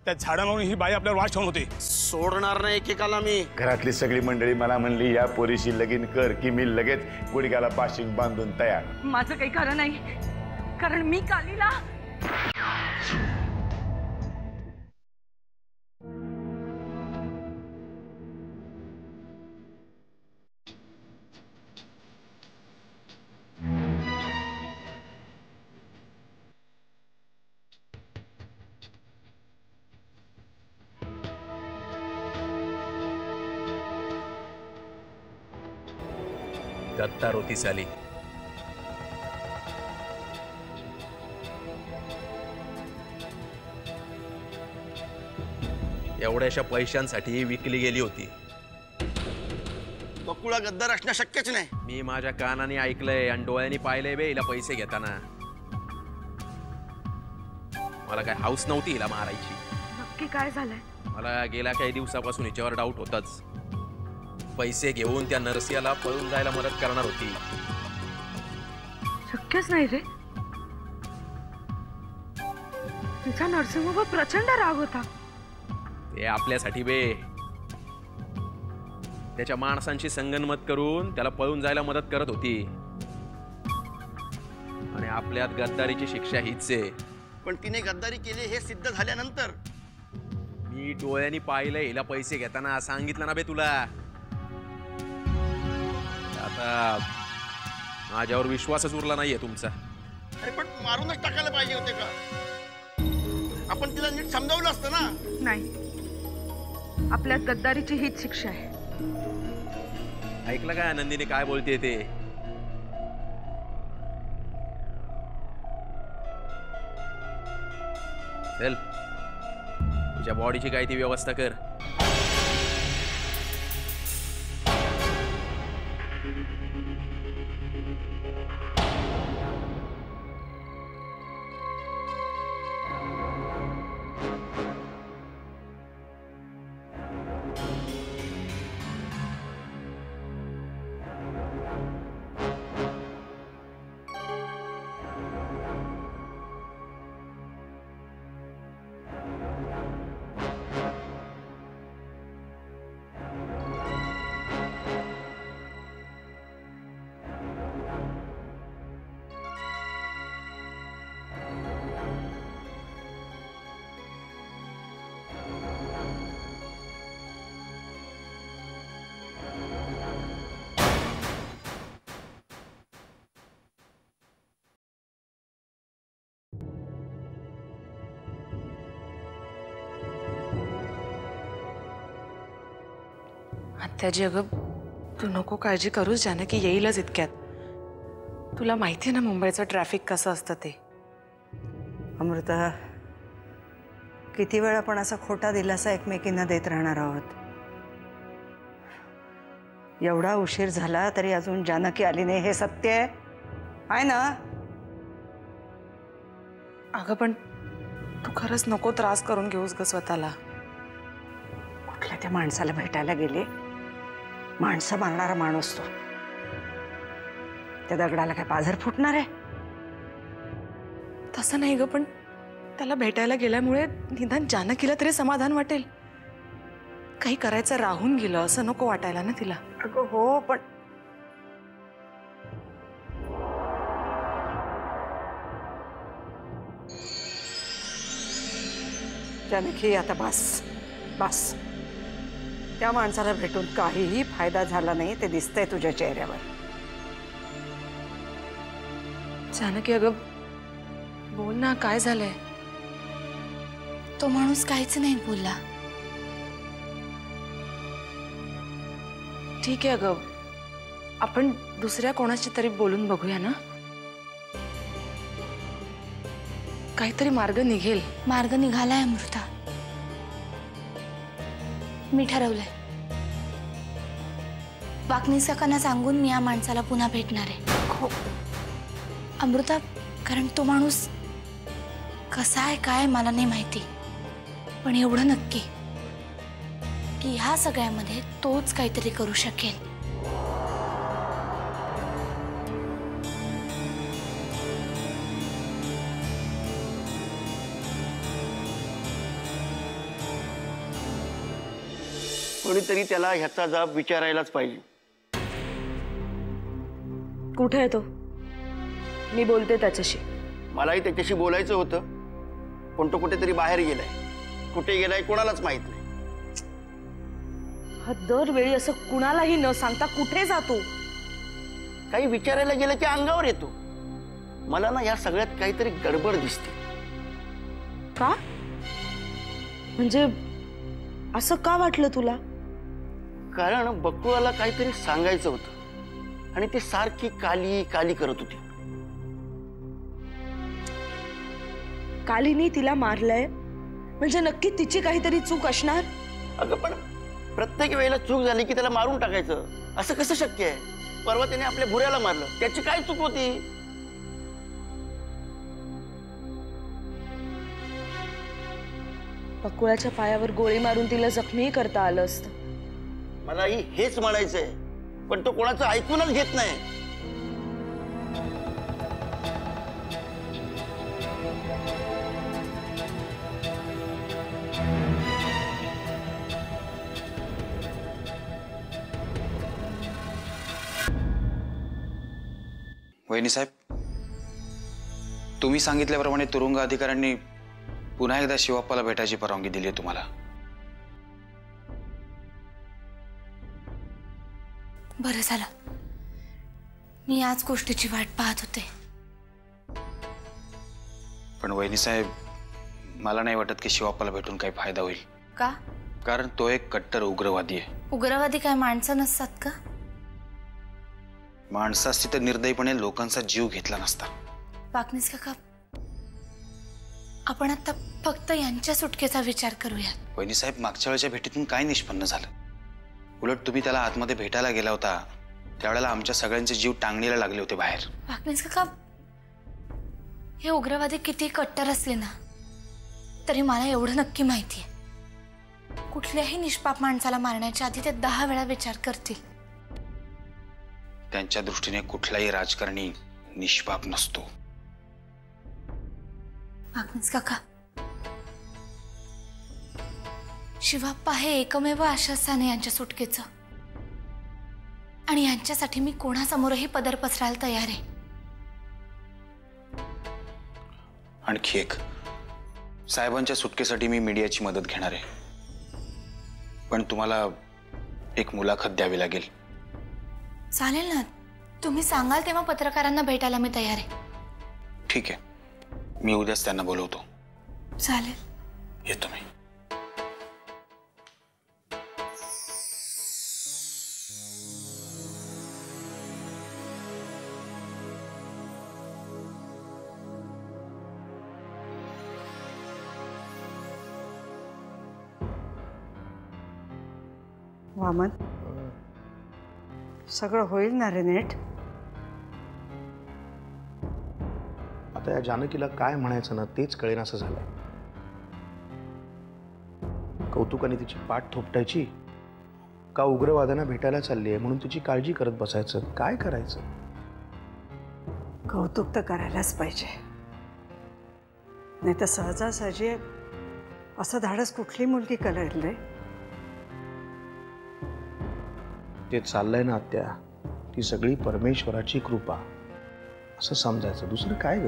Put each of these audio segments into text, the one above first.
त्या झाडांवरून ही बाई आपल्यावर वास ठेवून होती. सोडणार नाही एकेकाला मी. घरातली सगळी मंडळी मला म्हणली या पोरीशी लगीन कर की मी लगेच गुडघ्याला पाशिंग बांधून तयार. माझं काही खरं नाही, कारण मी कालीला गद्दार होती साली. एवढ्याशा पैशांसाठी विकली गेली होती. बकुळा गद्दार असणं शक्यच नाही. मी माझ्या कानाने ऐकलंय आणि डोळ्यांनी पाहिलंय बे हिला पैसे घेताना. मला काय हाऊस नव्हती हिला मारायची. नक्की काय झालंय? मला गेल्या काही दिवसापासून हिच्यावर डाऊट होताच. पैसे घेऊन त्या नरसियाला पळून जायला मदत करणार होती. शक्यच नाही रे. तिचा नरसिंहवर प्रचंड राग होता. ते आपल्यासाठी बे. त्याच्या माणसांशी संगनमत करून त्याला पळून जायला मदत करत होती. आणि आपल्यात गद्दारीची शिक्षा हीच आहे. पण तिने गद्दारी केली हे सिद्ध झाल्यानंतर मी डोळ्यांनी पाहिलंय हिला पैसे घेताना. सांगितलं ना बे तुला. आता माझ्यावर विश्वासच उरला नाहीये तुमचा. अरे पण मारूनच टाकायला पाहिजे होते का? आपण तिला नीट समजावलं असतं ना. नाही, आपल्यात गद्दारीची हीच शिक्षा आहे. ऐकलं काय नंदिनी काय बोलते ते? चल तुझ्या बॉडीची काय ती व्यवस्था कर. त्याची अगं तू नको काळजी करूस. जानकी येईलच इतक्यात. तुला माहिती आहे ना मुंबईचं ट्रॅफिक कसं असतं ते. अमृता, किती वेळ आपण असा खोटा दिलासा एकमेकींना देत राहणार आहोत. एवढा उशीर झाला तरी अजून जानकी आली नाही हे सत्य आहे ना? अगं पण तू खरंच नको त्रास करून घेऊस ग स्वतःला. कुठल्या त्या माणसाला भेटायला गेले. माणसं मारणारा माणूस तो. त्या दगडाला काय पाझर फुटणार आहे? तसं नाही ग, पण त्याला भेटायला गेल्यामुळे निदान जानकीला तरी समाधान वाटेल. काही करायचं राहून गेलं असं नको वाटायला ना तिला. अगं हो, पण जानकी आता बस बस. त्या माणसाला भेटून काहीही फायदा झाला नाही ते दिसतंय तुझ्या चेहऱ्यावर. जानकी अगं बोल ना, काय झालंय? तो माणूस काहीच नाही बोलला. ठीक आहे अगं, आपण दुसऱ्या कोणाशी तरी बोलून बघूया ना. काहीतरी मार्ग निघेल. मार्ग निघालाय अमृता. मी ठरवलंय. वाकनीस काकांना सांगून मी या माणसाला पुन्हा भेटणार आहे. अमृता, कारण तो माणूस कसा आहे काय मला नाही माहिती, पण एवढं नक्की की ह्या सगळ्यामध्ये तोच काहीतरी करू शकेल. कोणीतरी त्याला ह्याचा जाब विचारायलाच पाहिजे. कुठे आहे तो? मी बोलते त्याच्याशी. मलाही त्याच्याशी बोलायचं होतं, पण तो कुठेतरी बाहेर गेलाय. कुठे गेलाय कोणालाच माहित नाही. हा दरवेळी असं कुणालाही न सांगता कुठे जातो? काही विचारायला गेलं की अंगावर येतो. मला ना या सगळ्यात काहीतरी गडबड दिसते. का? म्हणजे असं का वाटलं तुला? कारण बकुळाला काहीतरी सांगायचं होतं आणि ती सारखी काली काली करत होती. कालीनी तिला मारलंय म्हणजे नक्की तिची काहीतरी चूक असणार. अगं पण प्रत्येक वेळेला चूक झाली की त्याला मारून टाकायचं असं कसं शक्य आहे? परवा त्याने आपल्या भुऱ्याला मारलं, त्याची काय चूक होती? बकुळाच्या पायावर गोळी मारून तिला जखमी करता आलं असतं. मलाही हेच म्हणायचंय, पण तो कोणाचं ऐकूनच घेत नाही. वहिनी साहेब, तुम्ही सांगितल्याप्रमाणे तुरुंग अधिकाऱ्यांनी पुन्हा एकदा शिवाप्पाला भेटायची परवानगी दिली आहे तुम्हाला. बरं झालं, मी याच गोष्टीची वाट पाहत होते. पण वहिनी साहेब, मला नाही वाटत की शिवाप्पाला भेटून काही फायदा होईल. का? कारण तो एक कट्टर उग्रवादी आहे. उग्रवादी काय माणसं नसतात का? माणसं असती तर निर्दयीपणे लोकांचा जीव घेतला नसता. वाकनीस काका, आपण आता फक्त यांच्या सुटकेचा विचार करूया. वहिनी साहेब, मागच्या वेळेच्या भेटीतून काय निष्पन्न झालं? उलट तुम्ही त्याला आतमध्ये भेटायला गेला होता त्यावेळेला आमच्या सगळ्यांचे जीव टांगणीला लागले होते बाहेर. वाकनीस काका, हे उग्रवादी किती कट्टर असले ना तरी मला एवढं नक्की माहितीये, कुठल्याही निष्पाप माणसाला मारण्याच्या आधी ते 10 वेळा विचार करतील. त्यांच्या दृष्टीने कुठलाही राजकारणी निष्पाप नसतो. वाकनीस काका, शिवाप्पा हे एकमेव आश्वासन आहे यांच्या सुटकेचं, आणि यांच्यासाठी मी कोणासमोरही पदर पसरायला तयार आहे. आणखी एक, साहेबांच्या सुटकेसाठी मी मीडियाची मदत घेणार आहे, पण तुम्हाला एक मुलाखत द्यावी लागेल. चालेल ना, तुम्ही सांगाल तेव्हा पत्रकारांना भेटायला मी तयार आहे. ठीक आहे, मी उद्याच त्यांना बोलवतो. चालेल, येतो मी. वामन, सगळं होईल ना रे नीट? आता या जानकीला काय म्हणायचं ना तेच कळेन असं झालंय. कौतुकाने तिची पाठ थोपटायची का उग्रवाद्यांना भेटायला चालली आहे म्हणून तिची काळजी करत बसायचं? काय करायचं? कौतुक तर करायलाच पाहिजे, नाही तर सहजासहजी असं धाडस कुठली मुलगी करेल रे? ते चाललंय ना आत्या, ती सगळी परमेश्वराची कृपा असं समजायचं, दुसरं काय ग?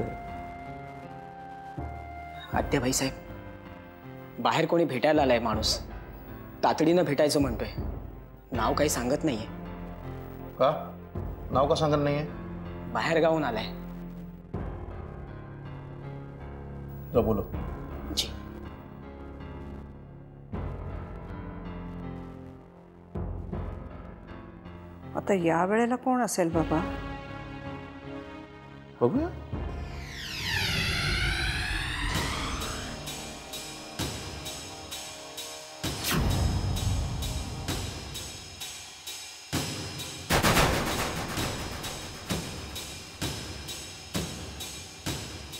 आत्या भाईसाहेब, बाहेर कोणी भेटायला आलाय माणूस, तातडीनं भेटायचं म्हणतोय. नाव काही सांगत नाहीये. का नाव का सांगत नाहीये? बाहेर गावून आलाय. जा बोलो. जी. आता या वेळेला कोण असेल बाबा? बघूया.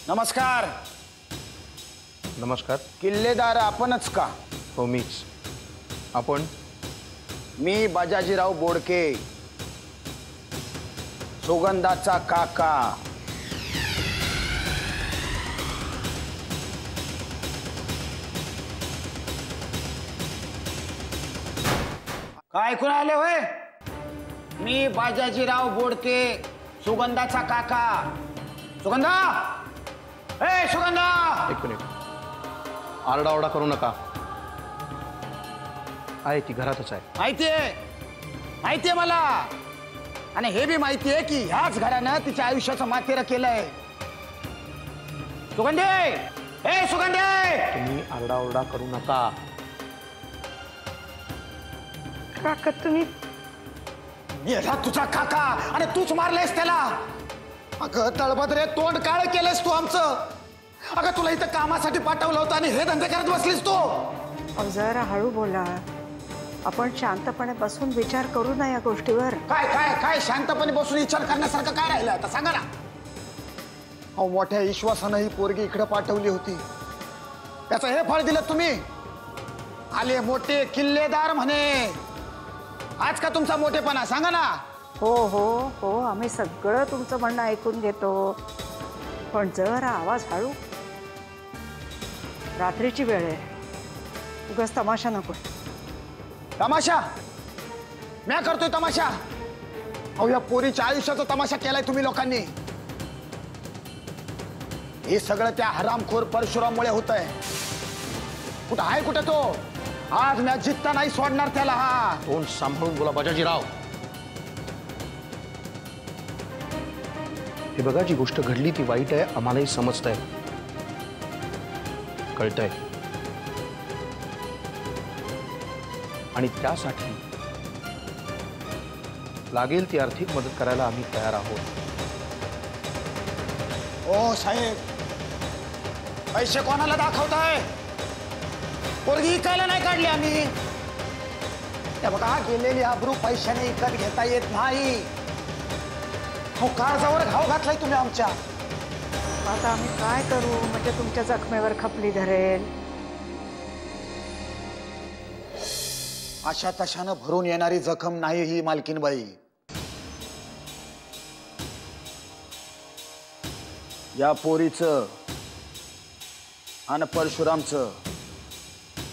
नमस्कार. नमस्कार. किल्लेदार आपणच का? हो मीच. आपण? मी बाजाजीराव बोडके, सुगंधाचा काका. काय ऐकून आले होय? मी बाजाजीराव बोडके, सुगंधाचा काका. सुगंधा, ए सुगंधा. एक मिनिट, आरडाओरडा करू नका. आहे ती घरातच आहे. माहितीये मला. आणि हे बी माहितीये की ह्याच घरानं तिच्या आयुष्याचं मातेरं केलंय. सुगंधे, ए सुगंधे. तुम्ही आरडाओरडा करू नका. काका तुम्ही येला तुझा काका आणि तूच मारलेस त्याला. अगं तळभद्रे, तोंड काळ केलंस तू आमचं. अगं तुला इथं कामासाठी पाठवलं होतं आणि हे धंदे करत बसलीस तू. जरा हळू बोला. आपण शांतपणे बसून विचार करू ना या गोष्टीवर. काय काय काय शांतपणे बसून विचार करण्यासारखं काय राहिलं आता सांगा ना. अहो, मोठ्या विश्वासानं ही पोरगी इकडे पाठवली होती. त्याचं हे फळ दिलं तुम्ही. आले मोठे किल्लेदार म्हणे. आज का तुमचा मोठेपणा सांगा ना. हो हो हो, आम्ही सगळं तुमचं म्हणणं ऐकून घेतो, पण जरा आवाज हळू. रात्रीची वेळ आहे, उगाच तमाशा नको. तमाशा? मी करतोय तमाशा? अहो, या पोरीच्या आयुष्याचा तमाशा केलाय तुम्ही लोकांनी. हे सगळं त्या हरामखोर परशुराममुळे होतंय. कुठं आहे कुठं तो? आज मी जित्ता नाही सोडणार त्याला. हा, तोंड सांभाळून बोला बाजाजीराव. हे बघा, जी गोष्ट घडली ती वाईट आहे, आम्हालाही समजतंय, कळतंय. आणि त्यासाठी लागेल ती आर्थिक मदत करायला आम्ही तयार आहोत. ओ साहेब, पैसे कोणाला दाखवताय? पोरगी इकायला नाही काढली आम्ही. त्या बघा, गेलेली आबरू पैशाने इकत घेता येत नाही. हो, काळजावर घाव घातलाय तुम्ही आमच्या. आता आम्ही काय करू म्हणजे तुमच्या जखमेवर खपली धरेल? अशा तशानं भरून येणारी जखम नाही ही मालकीनबाई. या पोरीचं आणि परशुरामचं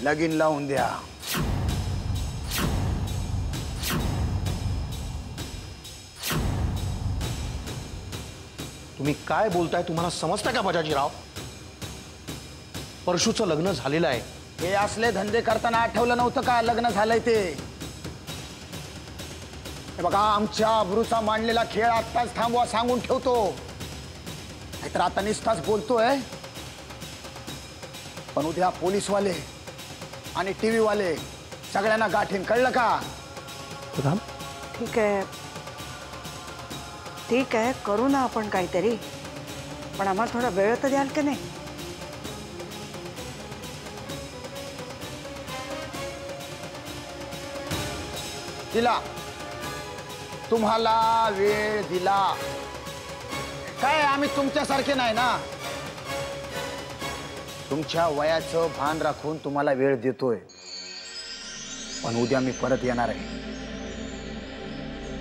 लगीन लावून द्या. तुम्ही काय बोलताय? तुम्हाला समजतं का बाजाजीराव? परशुचं लग्न झालेलं आहे. हे असले धंदे करताना आठवलं नव्हतं का लग्न झालंय ते? हे बघा, आमच्या अब्रूचा मांडलेला खेळ आत्ताच थांबवा सांगून ठेवतो, नाहीतर आता निस्ताच बोलतोय. पण उद्या पोलीसवाले आणि टीव्ही वाले सगळ्यांना गाठीन, कळलं का? ठीक आहे, ठीक आहे, करू ना आपण काहीतरी, पण आम्हाला थोडा वेळ तर द्याल की नाही? दिला, तुम्हाला वेळ दिला. काय आम्ही तुमच्यासारखे नाही ना. तुमच्या वयाचं भान राखून तुम्हाला वेळ देतोय, पण उद्या मी परत येणार आहे.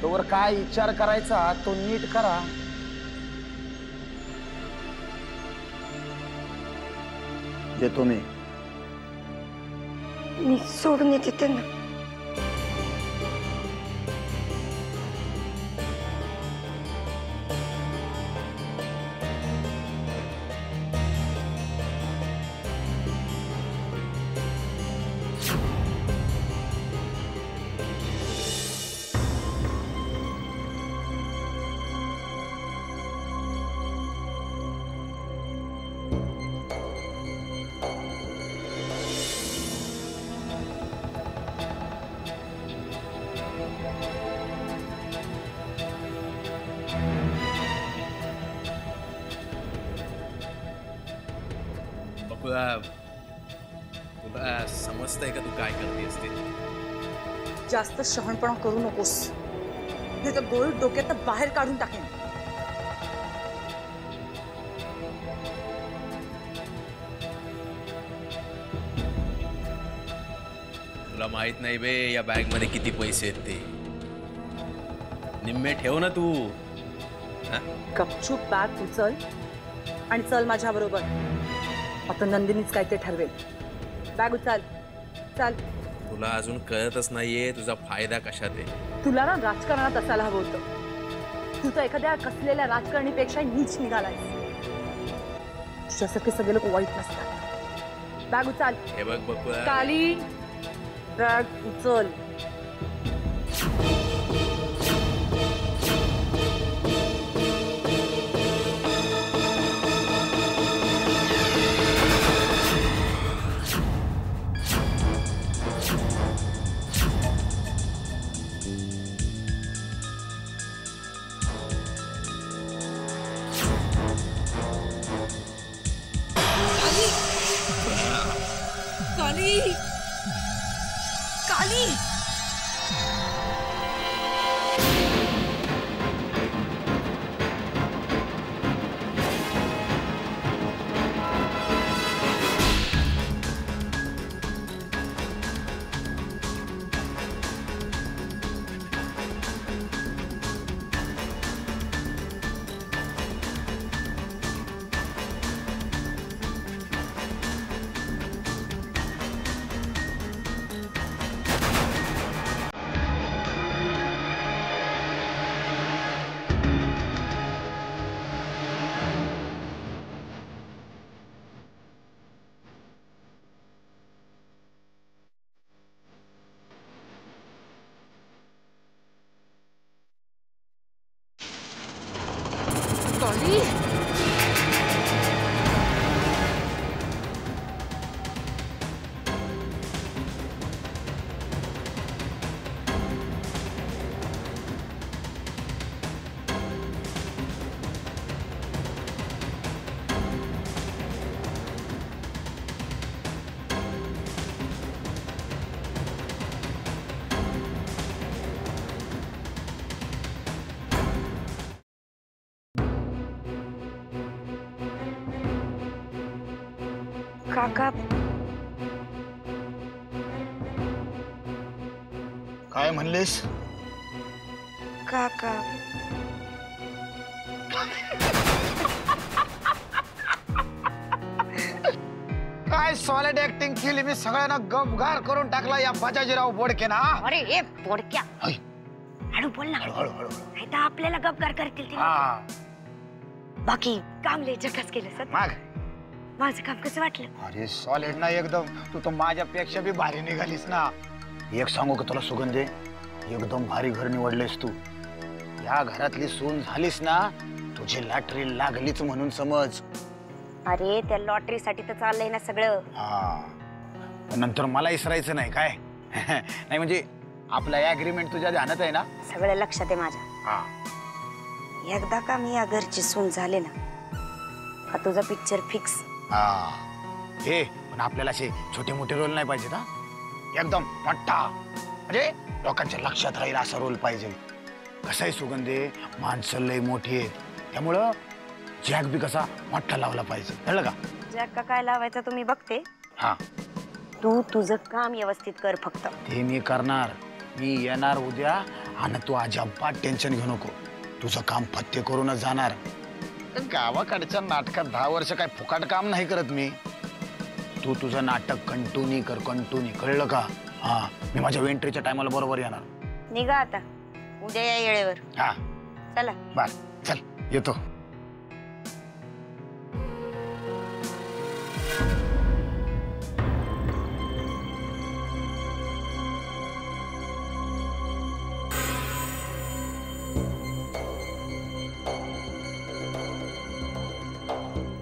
तोवर काय विचार करायचा तो नीट करा. देतो मी सोडून येते त्यांना. तुला समजतंय का तू काय करतेस ते? जास्त शहाणपणा करू नकोस, नाही तर गोळी डोक्यात बाहेर काढून टाकेन. तुला माहित नाही बे या बॅग मध्ये किती पैसे आहेत ते. निम्मे ठेव ना तू. गपचूप बॅग उचल आणि चल माझ्या बरोबर. आता नंदिनीच काय ते ठरवेल. बॅग उचल, चल. तुला अजून कळतच नाहीये तुझा फायदा कशात आहे. तुला ना राजकारणात असायला हवं होतं. तू तर एखाद्या कसलेल्या राजकारणीपेक्षा नीच निघालाय. तुझ्यासारखे सगळे लोक वाईट नसतात. बॅग उचल. हे बघ बकुळा, काली बॅग उचल. काली काली काली काका काय म्हणलीस? काका काय सॉलिड ऍक्टिंग केली. मी सगळ्यांना गपगार करून टाकला या बाजाजीराव बोडके ना. अरे ए बोडक्या हळू बोल ना. हळू हळू नाही तर आपल्याला गपगार करतील ते. बाकी काम लय झकास केलं सर. माग माझं काम कसं वाटलं? अरे सॉलिड ना एकदम. तू तर माझ्यापेक्षा बी भारी निघालीस ना. एक सांगू का तुला सुगंधे, एकदम भारी घर निवडलेस तू. या घरातली सून झालीस ना, तुझी लॉटरी लागलीच म्हणून समज. अरे त्या लॉटरीसाठी तर चाललंय ना सगळं. पण नंतर मला इसरायचं नाही काय? नाही म्हणजे आपला ऍग्रीमेंट तुझ्या ध्यानात आहे ना? सगळं लक्षात आहे माझ्या. एकदा का मी या घरची सून झाले ना, का तुझा पिक्चर फिक्स. हे पण आपल्याला असे छोटे मोठे रोल नाही पाहिजे ना. एकदम मोठा म्हणजे लोकांच्या लक्षात राहील असा रोल पाहिजे. कसं आहे सुगंधे, माणसं लय मोठी आहेत, त्यामुळं जॅक बी कसा मोठा लावला पाहिजे. कळलं का? जॅक का काय लावायचा तुम्ही बघते. हा तू तुझं काम व्यवस्थित कर फक्त. ते मी करणार. मी येणार उद्या आणि तू अजिबात टेन्शन घेऊ नको. तुझं काम पत्ते करूनच जाणार. गावाकडच्या नाटकात 10 वर्ष काय फुकाट काम नाही करत मी. तू तुझं नाटक कंटिन्यू कर, कंटिन्यू. कळलं का? मी माझ्या एंट्रीच्या टायमाला बरोबर येणार. निघा आता, उद्या या येळेवर. हा चला बर, चल येतो.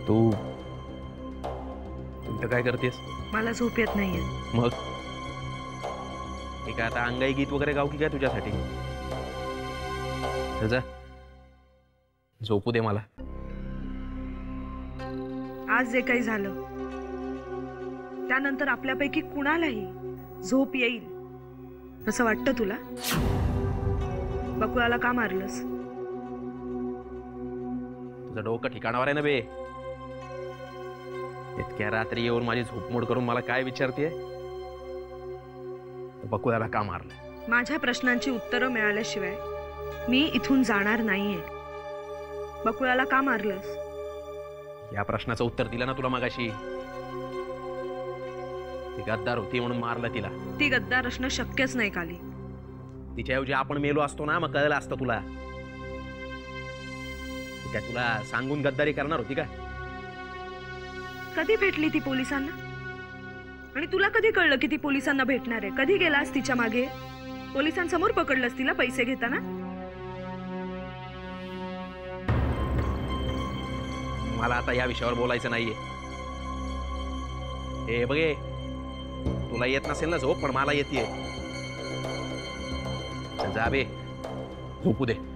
तू इथं काय करतेस? मला झोप येत नाहीये. मग हे काय आता अंगाई गीत वगैरे गाव की काय तुझ्यासाठी? जा झोपू दे मला. आज जे काही झालं त्यानंतर आपल्यापैकी कुणालाही झोप येईल असं वाटतं तुला? बकुळाला का मारलंस? तुझं डोकं ठिकाणावर आहे ना बे. इतक्या रात्री येऊन माझी झोपमोड करून मला काय विचारतेय? बकुळाला का मारलं? माझ्या प्रश्नांची उत्तरं मिळाल्याशिवाय मी इथून जाणार नाहीये. बकुळाला का मारलंस? या प्रश्नाचं उत्तर दिलं ना तुला मगाशी. ती गद्दार होती म्हणून मारलं तिला. ती गद्दार असणं शक्यच नाही काली. तिच्याऐवजी आपण मेलो असतो ना, मग कळलं असतं तुला. ती काय तुला सांगून गद्दारी करणार होती का? कधी भेटली ती पोलिसांना? आणि तुला कधी कळलं की ती पोलिसांना भेटणार आहे? कधी गेलास तिच्या मागे? पोलिसांसमोर पकडलंस तिला पैसे घेताना? मला आता या विषयावर बोलायचं नाहीये. हे बघे, तुला येत नसेल ना झोप, पण मला येते. जा बे, झोपू दे.